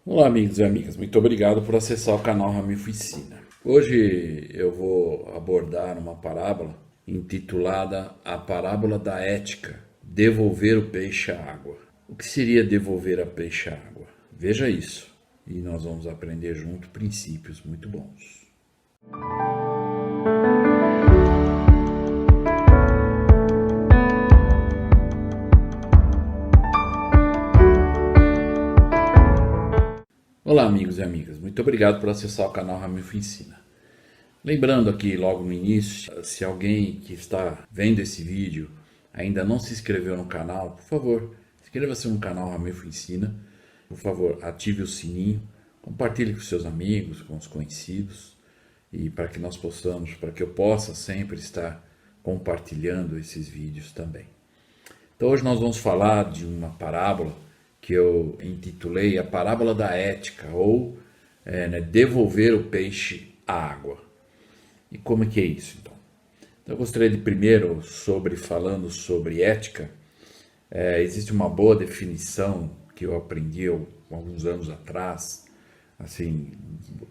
Olá, amigos e amigas, muito obrigado por acessar o canal Ramilfo Ensina. Hoje eu vou abordar uma parábola intitulada A Parábola da Ética, devolver o peixe à água. O que seria devolver a peixe à água? Veja isso e nós vamos aprender junto princípios muito bons. Olá, amigos e amigas, muito obrigado por acessar o canal Ramilfo Ensina. Lembrando aqui logo no início, se alguém que está vendo esse vídeo ainda não se inscreveu no canal, por favor, inscreva-se no canal Ramilfo Ensina. Por favor, ative o sininho, compartilhe com seus amigos, com os conhecidos, e para que nós possamos, para que eu possa sempre estar compartilhando esses vídeos também. Então hoje nós vamos falar de uma parábola que eu intitulei A Parábola da Ética, ou devolver o peixe à água. E como é que é isso, então? Eu gostaria de primeiro, falando sobre ética, existe uma boa definição que eu aprendi alguns anos atrás, assim,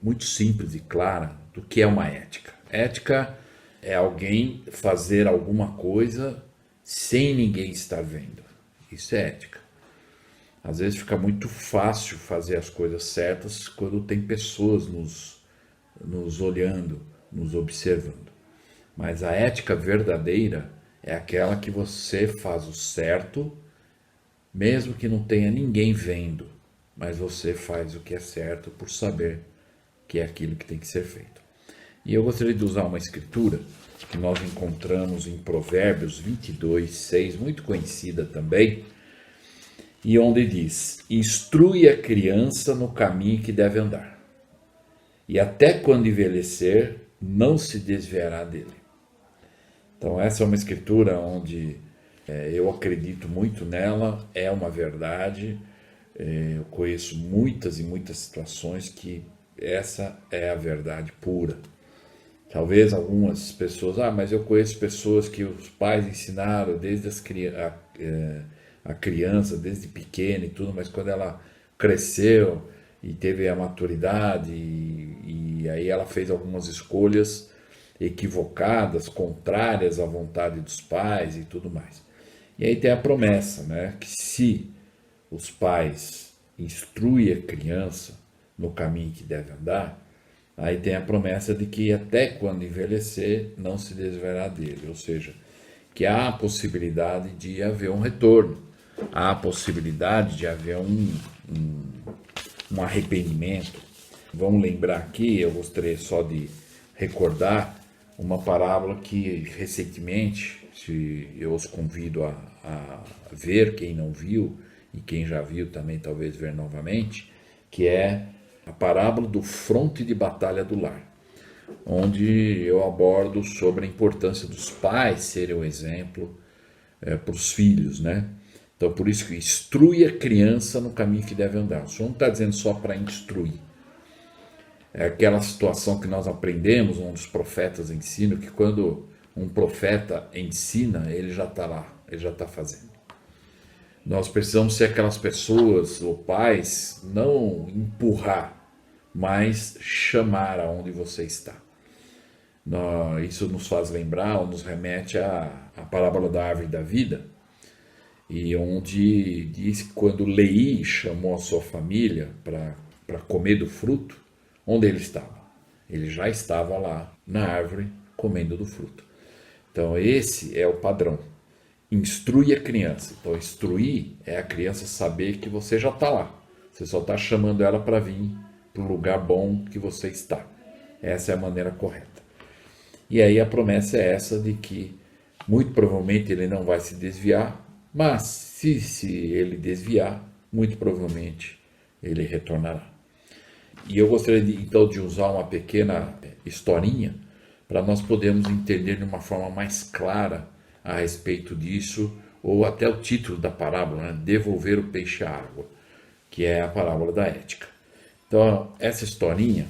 muito simples e clara, do que é uma ética. Ética é alguém fazer alguma coisa sem ninguém estar vendo. Isso é ética. Às vezes fica muito fácil fazer as coisas certas quando tem pessoas nos olhando, nos observando. Mas a ética verdadeira é aquela que você faz o certo, mesmo que não tenha ninguém vendo, mas você faz o que é certo por saber que é aquilo que tem que ser feito. E eu gostaria de usar uma escritura que nós encontramos em Provérbios 22:6, muito conhecida também, e onde diz: instrui a criança no caminho que deve andar, e até quando envelhecer, não se desviará dele. Então essa é uma escritura onde eu acredito muito nela, é uma verdade, eu conheço muitas e muitas situações que essa é a verdade pura. Talvez algumas pessoas, mas eu conheço pessoas que os pais ensinaram desde a criança, desde pequena e tudo, mas quando ela cresceu e teve a maturidade e aí ela fez algumas escolhas equivocadas, contrárias à vontade dos pais e tudo mais. E aí tem a promessa, né, que se os pais instruem a criança no caminho que deve andar, aí tem a promessa de que até quando envelhecer não se desviará dele, ou seja, que há a possibilidade de haver um retorno, há a possibilidade de haver um arrependimento. Vamos lembrar aqui, eu gostaria só de recordar uma parábola que recentemente, se eu os convido a ver, quem não viu, e quem já viu também talvez ver novamente, que é a parábola do fronte de batalha do lar, onde eu abordo sobre a importância dos pais serem um exemplo para os filhos, né? Então por isso que instrui a criança no caminho que deve andar. O Senhor não está dizendo só para instruir. É aquela situação que nós aprendemos, onde os profetas ensinam, que quando um profeta ensina, ele já está lá, ele já está fazendo. Nós precisamos ser aquelas pessoas, ou pais, não empurrar, mas chamar aonde você está. Isso nos faz lembrar, ou nos remete à parábola da árvore da vida, e onde diz que quando Leí chamou a sua família para comer do fruto, onde ele estava? Ele já estava lá na árvore comendo do fruto. Então esse é o padrão. Instrui a criança. Então instruir é a criança saber que você já está lá. Você só está chamando ela para vir para o lugar bom que você está. Essa é a maneira correta. E aí a promessa é essa de que muito provavelmente ele não vai se desviar, mas se ele desviar, muito provavelmente ele retornará. E eu gostaria então de usar uma pequena historinha para nós podermos entender de uma forma mais clara a respeito disso, ou até o título da parábola, né? Devolver o peixe à água, que é a parábola da ética. Então essa historinha,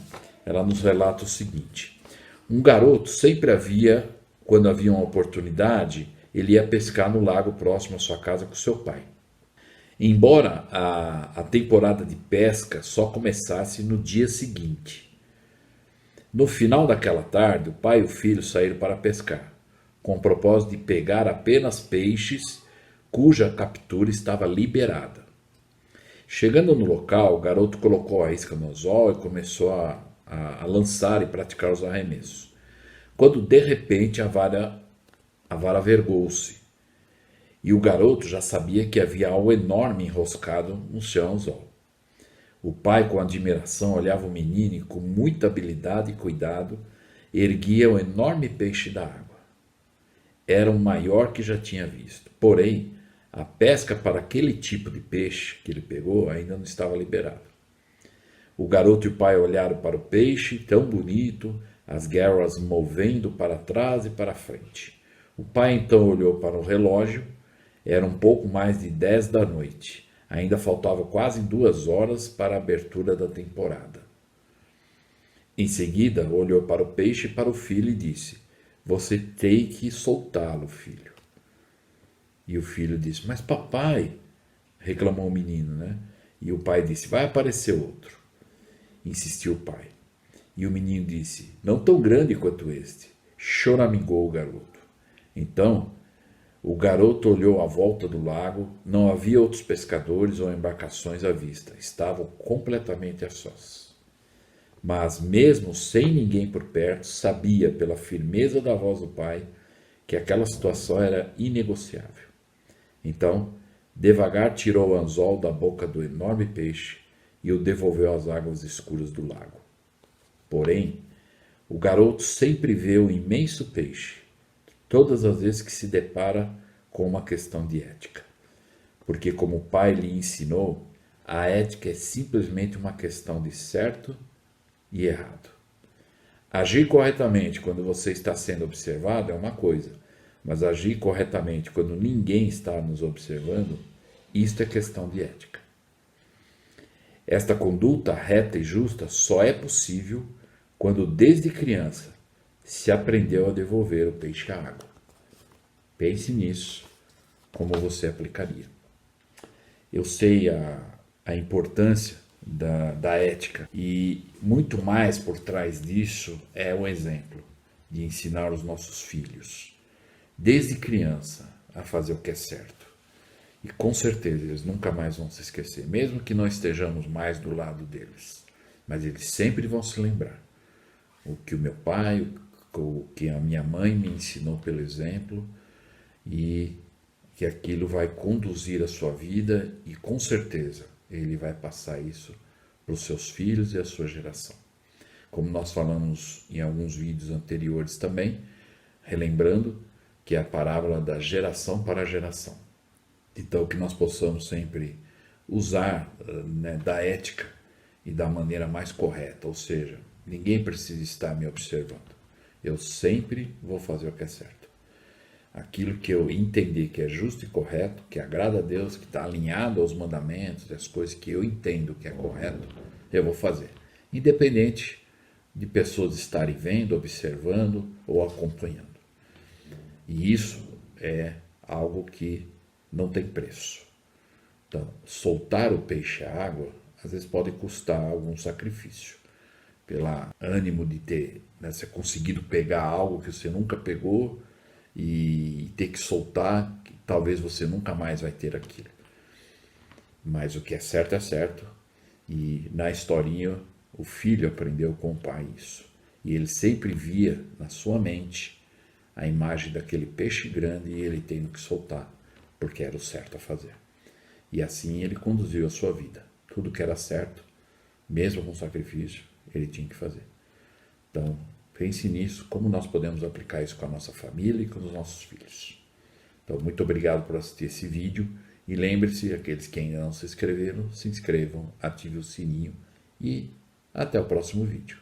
ela nos relata o seguinte: um garoto quando havia uma oportunidade, ele ia pescar no lago próximo à sua casa com seu pai. embora a temporada de pesca só começasse no dia seguinte. No final daquela tarde, o pai e o filho saíram para pescar, com o propósito de pegar apenas peixes cuja captura estava liberada. Chegando no local, o garoto colocou a isca no anzol e começou a lançar e praticar os arremessos. Quando de repente a vara vergou-se e o garoto já sabia que havia algo enorme enroscado no seu anzol. O pai, com admiração, olhava o menino e, com muita habilidade e cuidado, erguia o enorme peixe da água. Era o maior que já tinha visto. Porém, a pesca para aquele tipo de peixe que ele pegou ainda não estava liberada. O garoto e o pai olharam para o peixe, tão bonito, as garras movendo para trás e para frente. O pai então olhou para o relógio, era um pouco mais de 10 da noite. Ainda faltava quase 2 horas para a abertura da temporada. Em seguida, olhou para o peixe e para o filho e disse: "Você tem que soltá-lo, filho." E o filho disse: "Mas papai," reclamou o menino, né? E o pai disse: "Vai aparecer outro." Insistiu o pai. E o menino disse: "Não tão grande quanto este." Choramingou o garoto. Então, o garoto olhou à volta do lago, não havia outros pescadores ou embarcações à vista, estavam completamente a sós. Mas, mesmo sem ninguém por perto, sabia pela firmeza da voz do pai que aquela situação era inegociável. Então, devagar tirou o anzol da boca do enorme peixe e o devolveu às águas escuras do lago. Porém, o garoto sempre vê o imenso peixe, todas as vezes que se depara com uma questão de ética. Porque, como o pai lhe ensinou, a ética é simplesmente uma questão de certo e errado. Agir corretamente quando você está sendo observado é uma coisa, mas agir corretamente quando ninguém está nos observando, isto é questão de ética. Esta conduta reta e justa só é possível quando, desde criança, se aprendeu a devolver o peixe à água. Pense nisso, como você aplicaria. Eu sei a importância da ética e muito mais por trás disso é o exemplo de ensinar os nossos filhos, desde criança, a fazer o que é certo. E com certeza eles nunca mais vão se esquecer, mesmo que nós estejamos mais do lado deles. Mas eles sempre vão se lembrar. O que o meu pai, o que a minha mãe me ensinou pelo exemplo, e que aquilo vai conduzir a sua vida e com certeza ele vai passar isso para os seus filhos e a sua geração. Como nós falamos em alguns vídeos anteriores também, relembrando que é a parábola da geração para geração. Então, que nós possamos sempre usar da ética e da maneira mais correta, ou seja, ninguém precisa estar me observando. Eu sempre vou fazer o que é certo. Aquilo que eu entender que é justo e correto, que agrada a Deus, que está alinhado aos mandamentos, as coisas que eu entendo que é correto, eu vou fazer. Independente de pessoas estarem vendo, observando ou acompanhando. E isso é algo que não tem preço. Então, soltar o peixe à água, às vezes pode custar algum sacrifício. Pelo ânimo de ter conseguido pegar algo que você nunca pegou e ter que soltar, que talvez você nunca mais vai ter aquilo. Mas o que é certo, e na historinha o filho aprendeu com o pai isso. E ele sempre via na sua mente a imagem daquele peixe grande e ele tendo que soltar, porque era o certo a fazer. E assim ele conduziu a sua vida. Tudo que era certo, mesmo com sacrifício, ele tinha que fazer. Então, pense nisso, como nós podemos aplicar isso com a nossa família e com os nossos filhos. Então, muito obrigado por assistir esse vídeo e lembre-se, aqueles que ainda não se inscreveram, se inscrevam, ative o sininho e até o próximo vídeo.